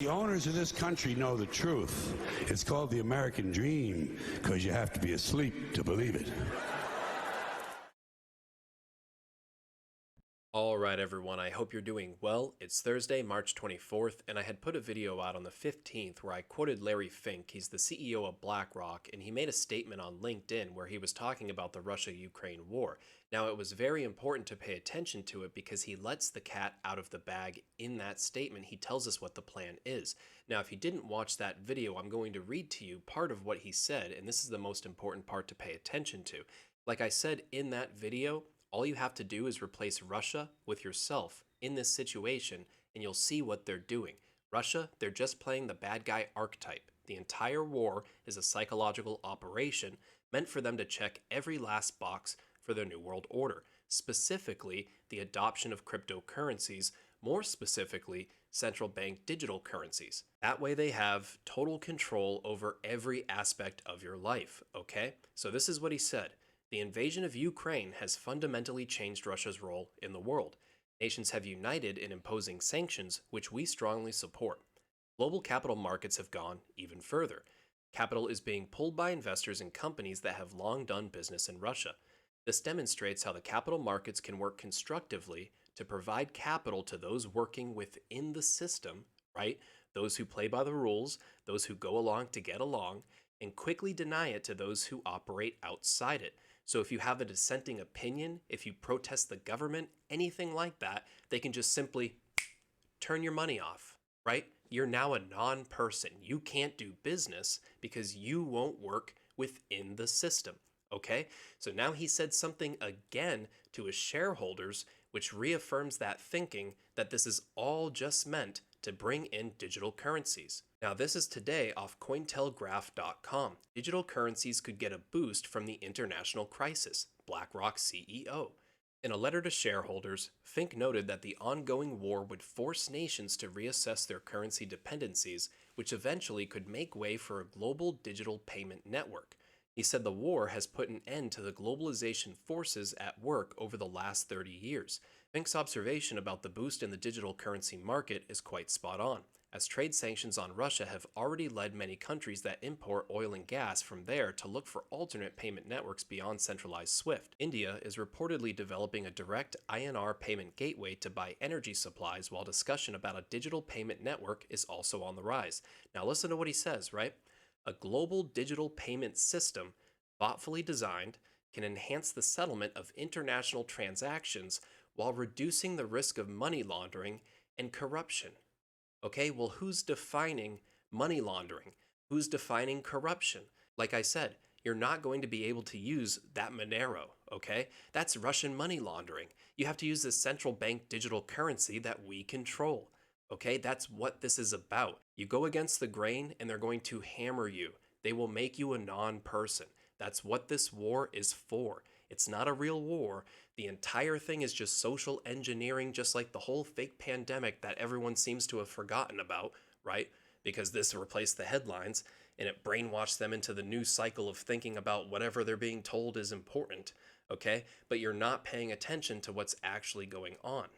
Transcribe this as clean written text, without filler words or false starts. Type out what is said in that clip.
The owners of this country know the truth. It's called the American dream because you have to be asleep to believe it. Alright everyone, I hope you're doing well. It's Thursday, March 24th, and I had put a video out on the 15th where I quoted Larry Fink. He's the CEO of BlackRock, and he made a statement on LinkedIn where he was talking about the Russia-Ukraine war. Now, it was very important to pay attention to it because he lets the cat out of the bag in that statement. He tells us what the plan is. Now, if you didn't watch that video, I'm going to read to you part of what he said, and this is the most important part to pay attention to. Like I said in that video, all you have to do is replace Russia with yourself in this situation, and you'll see what they're doing. Russia, they're just playing the bad guy archetype. The entire war is a psychological operation meant for them to check every last box for their New World Order, specifically the adoption of cryptocurrencies, more specifically, central bank digital currencies. That way they have total control over every aspect of your life, okay? So this is what he said. The invasion of Ukraine has fundamentally changed Russia's role in the world. Nations have united in imposing sanctions, which we strongly support. Global capital markets have gone even further. Capital is being pulled by investors in companies that have long done business in Russia. This demonstrates how the capital markets can work constructively to provide capital to those working within the system, right? Those who play by the rules, those who go along to get along, and quickly deny it to those who operate outside it. So if you have a dissenting opinion, if you protest the government, anything like that, they can just simply turn your money off, right? You're now a non-person. You can't do business because you won't work within the system, okay? So now he said something again to his shareholders, which reaffirms that thinking that this is all just meant to bring in digital currencies. Now, this is today off Cointelegraph.com. Digital currencies could get a boost from the international crisis, BlackRock CEO. In a letter to shareholders, Fink noted that the ongoing war would force nations to reassess their currency dependencies, which eventually could make way for a global digital payment network. He said the war has put an end to the globalization forces at work over the last 30 years. Fink's observation about the boost in the digital currency market is quite spot on, as trade sanctions on Russia have already led many countries that import oil and gas from there to look for alternate payment networks beyond centralized SWIFT. India is reportedly developing a direct INR payment gateway to buy energy supplies, while discussion about a digital payment network is also on the rise. Now listen to what he says, right? A global digital payment system, thoughtfully designed, can enhance the settlement of international transactions while reducing the risk of money laundering and corruption. Okay, well, who's defining money laundering? Who's defining corruption? Like I said, you're not going to be able to use that Monero, okay? That's Russian money laundering. You have to use this central bank digital currency that we control, okay? That's what this is about. You go against the grain and they're going to hammer you. They will make you a non-person. That's what this war is for. It's not a real war. The entire thing is just social engineering, just like the whole fake pandemic that everyone seems to have forgotten about, right? Because this replaced the headlines and it brainwashed them into the new cycle of thinking about whatever they're being told is important, okay? But you're not paying attention to what's actually going on.